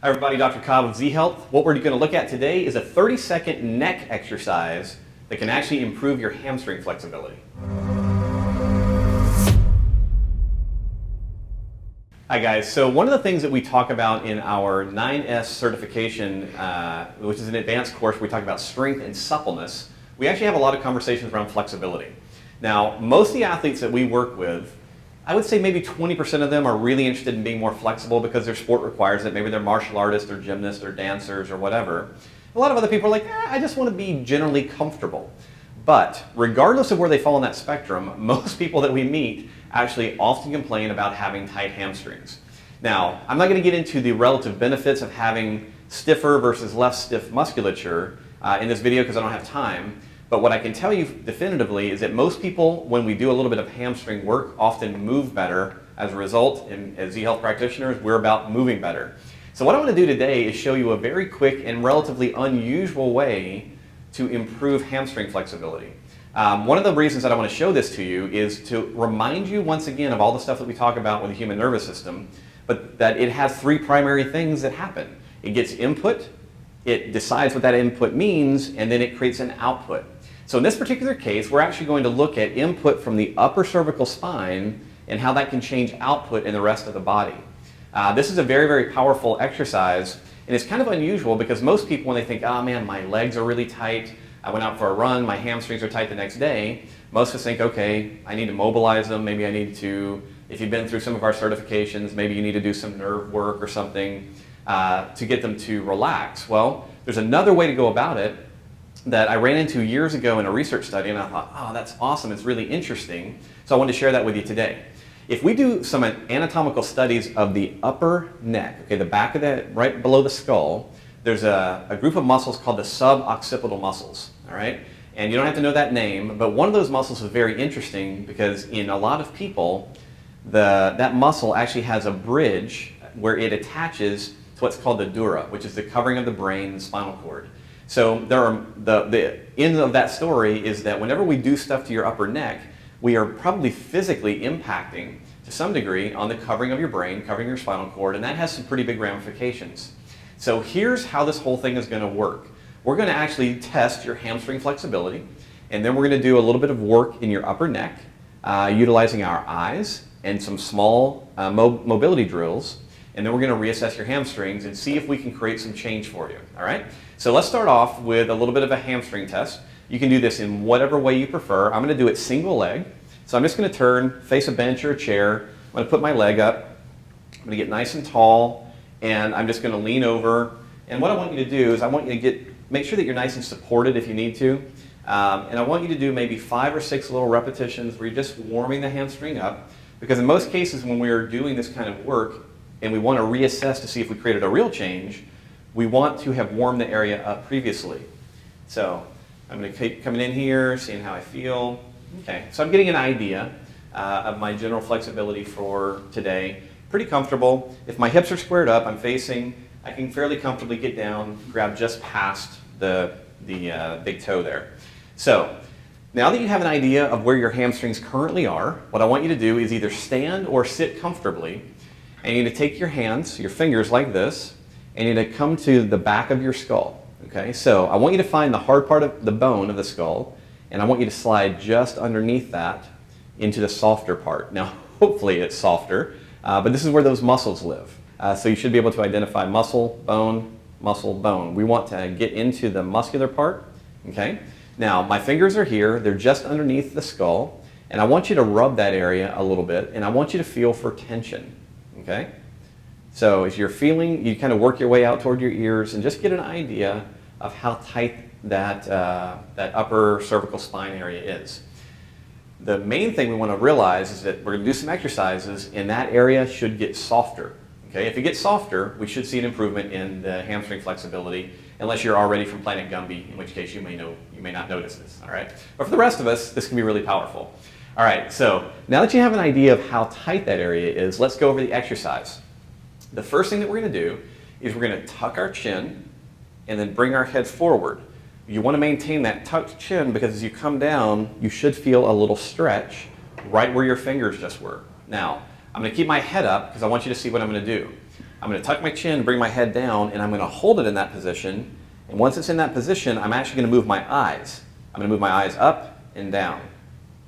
Hi everybody, Dr. Cobb of Z Health. What we're going to look at today is a 30-second neck exercise that can actually improve your hamstring flexibility. Hi guys, so one of the things that we talk about in our 9S certification, which is an advanced course where we talk about strength and suppleness, we actually have a lot of conversations around flexibility. Now, most of the athletes that we work with, I would say maybe 20% of them are really interested in being more flexible because their sport requires it. Maybe they're martial artists or gymnasts or dancers or whatever. A lot of other people are like, I just want to be generally comfortable. But regardless of where they fall on that spectrum, most people that we meet actually often complain about having tight hamstrings. Now, I'm not going to get into the relative benefits of having stiffer versus less stiff musculature in this video because I don't have time. But what I can tell you definitively is that most people, when we do a little bit of hamstring work, often move better as a result. And as Z-Health practitioners, we're about moving better. So what I want to do today is show you a very quick and relatively unusual way to improve hamstring flexibility. One of the reasons that I want to show this to you is to remind you once again of all the stuff that we talk about with the human nervous system, but that it has three primary things that happen. It gets input, it decides what that input means, and then it creates an output. So in this particular case, we're actually going to look at input from the upper cervical spine and how that can change output in the rest of the body. This is a very, very powerful exercise, and it's kind of unusual because most people, when they think, oh man, my legs are really tight, I went out for a run, my hamstrings are tight the next day, most of us think, okay, I need to mobilize them, maybe I need to, if you've been through some of our certifications, maybe you need to do some nerve work or something to get them to relax. Well, there's another way to go about it that I ran into years ago in a research study, and I thought, oh, that's awesome, it's really interesting, so I wanted to share that with you today. If we do some anatomical studies of the upper neck, okay, the back of that, right below the skull, there's a group of muscles called the suboccipital muscles, all right? And you don't have to know that name, but one of those muscles is very interesting because in a lot of people, that muscle actually has a bridge where it attaches to what's called the dura, which is the covering of the brain and spinal cord. So the end of that story is that whenever we do stuff to your upper neck, we are probably physically impacting to some degree on the covering of your brain, covering your spinal cord, and that has some pretty big ramifications. So here's how this whole thing is going to work. We're going to actually test your hamstring flexibility, and then we're going to do a little bit of work in your upper neck, utilizing our eyes and some small mobility drills. And then we're going to reassess your hamstrings and see if we can create some change for you, all right? So let's start off with a little bit of a hamstring test. You can do this in whatever way you prefer. I'm going to do it single leg. So I'm just going to turn, face a bench or a chair. I'm going to put my leg up. I'm going to get nice and tall, and I'm just going to lean over. And what I want you to do is I want you to make sure that you're nice and supported if you need to. And I want you to do maybe 5 or 6 little repetitions where you're just warming the hamstring up. Because in most cases when we're doing this kind of work, and we want to reassess to see if we created a real change, we want to have warmed the area up previously. So I'm going to keep coming in here, seeing how I feel. Okay, so I'm getting an idea of my general flexibility for today. Pretty comfortable. If my hips are squared up, I'm facing, I can fairly comfortably get down, grab just past the big toe there. So now that you have an idea of where your hamstrings currently are, what I want you to do is either stand or sit comfortably. And you're going to take your hands, your fingers like this, and you're going to come to the back of your skull. Okay, so I want you to find the hard part of the bone of the skull, and I want you to slide just underneath that into the softer part. Now, hopefully it's softer, but this is where those muscles live. So you should be able to identify muscle, bone, muscle, bone. We want to get into the muscular part. Okay, now my fingers are here, they're just underneath the skull, and I want you to rub that area a little bit, and I want you to feel for tension. Okay, so as you're feeling, you kind of work your way out toward your ears and just get an idea of how tight that upper cervical spine area is. The main thing we want to realize is that we're going to do some exercises and that area should get softer. Okay, if it gets softer, we should see an improvement in the hamstring flexibility, unless you're already from Planet Gumby, in which case you may not notice this. All right, but for the rest of us, this can be really powerful. All right, so now that you have an idea of how tight that area is, let's go over the exercise. The first thing that we're going to do is we're going to tuck our chin and then bring our head forward. You want to maintain that tucked chin because as you come down, you should feel a little stretch right where your fingers just were. Now, I'm going to keep my head up because I want you to see what I'm going to do. I'm going to tuck my chin, bring my head down, and I'm going to hold it in that position. And once it's in that position, I'm actually going to move my eyes. I'm going to move my eyes up and down,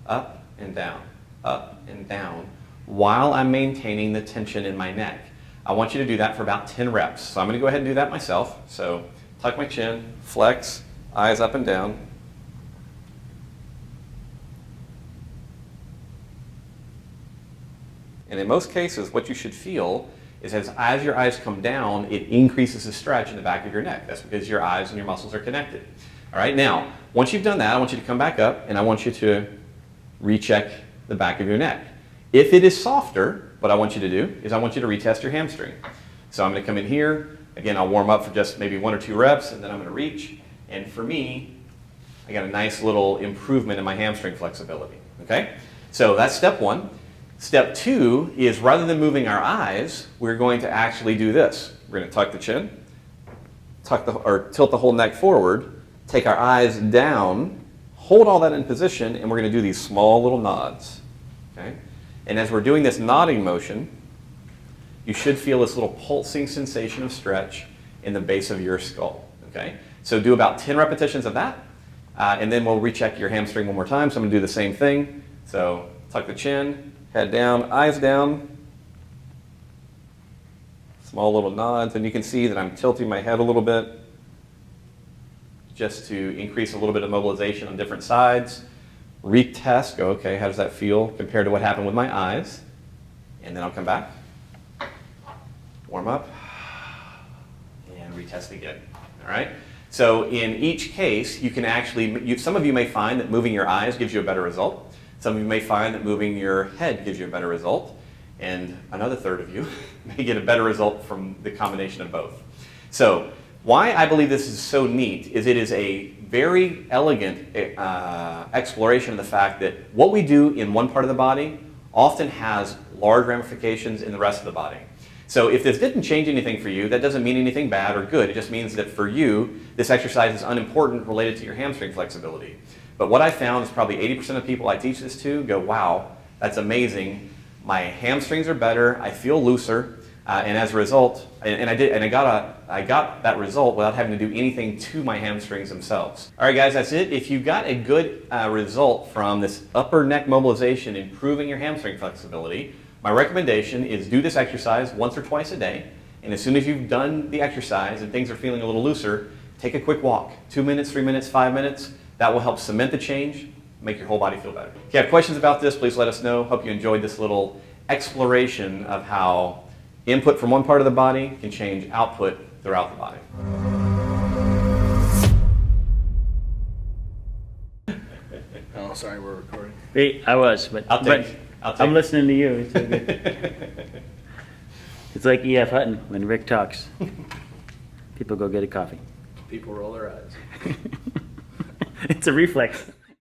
up and down, up and down, while I'm maintaining the tension in my neck. I want you to do that for about 10 reps. So I'm going to go ahead and do that myself. So tuck my chin, flex, eyes up and down. And in most cases, what you should feel is as your eyes come down, it increases the stretch in the back of your neck. That's because your eyes and your muscles are connected. All right, now, once you've done that, I want you to come back up and I want you to recheck the back of your neck. If it is softer, what I want you to do is I want you to retest your hamstring. So I'm going to come in here. Again, I'll warm up for just maybe 1 or 2 reps, and then I'm going to reach. And for me, I got a nice little improvement in my hamstring flexibility. Okay? So that's step 1. Step 2 is rather than moving our eyes, we're going to actually do this. We're going to tuck the chin, tilt the whole neck forward, take our eyes down, hold all that in position, and we're going to do these small little nods. Okay? And as we're doing this nodding motion, you should feel this little pulsing sensation of stretch in the base of your skull. Okay? So do about 10 repetitions of that, and then we'll recheck your hamstring one more time. So I'm going to do the same thing. So tuck the chin, head down, eyes down, small little nods, and you can see that I'm tilting my head a little bit just to increase a little bit of mobilization on different sides. Retest, go, okay, how does that feel compared to what happened with my eyes? And then I'll come back, warm up, and retest again, all right? So in each case, you can actually, some of you may find that moving your eyes gives you a better result. Some of you may find that moving your head gives you a better result. And another third of you may get a better result from the combination of both. So why I believe this is so neat is it is a very elegant exploration of the fact that what we do in one part of the body often has large ramifications in the rest of the body. So if this didn't change anything for you, that doesn't mean anything bad or good. It just means that for you, this exercise is unimportant related to your hamstring flexibility. But what I found is probably 80% of people I teach this to go, wow, that's amazing. My hamstrings are better. I feel looser. And as a result, I got that result without having to do anything to my hamstrings themselves. All right, guys, that's it. If you got a good result from this upper neck mobilization improving your hamstring flexibility, my recommendation is do this exercise once or twice a day. And as soon as you've done the exercise and things are feeling a little looser, take a quick walk. 2 minutes, 3 minutes, 5 minutes. That will help cement the change, make your whole body feel better. If you have questions about this, please let us know. Hope you enjoyed this little exploration of how input from one part of the body can change output throughout the body. Oh, sorry, we're recording. Wait, I was, but I'm listening to you. It's so good. It's like E.F. Hutton when Rick talks. People go get a coffee. People roll their eyes. It's a reflex.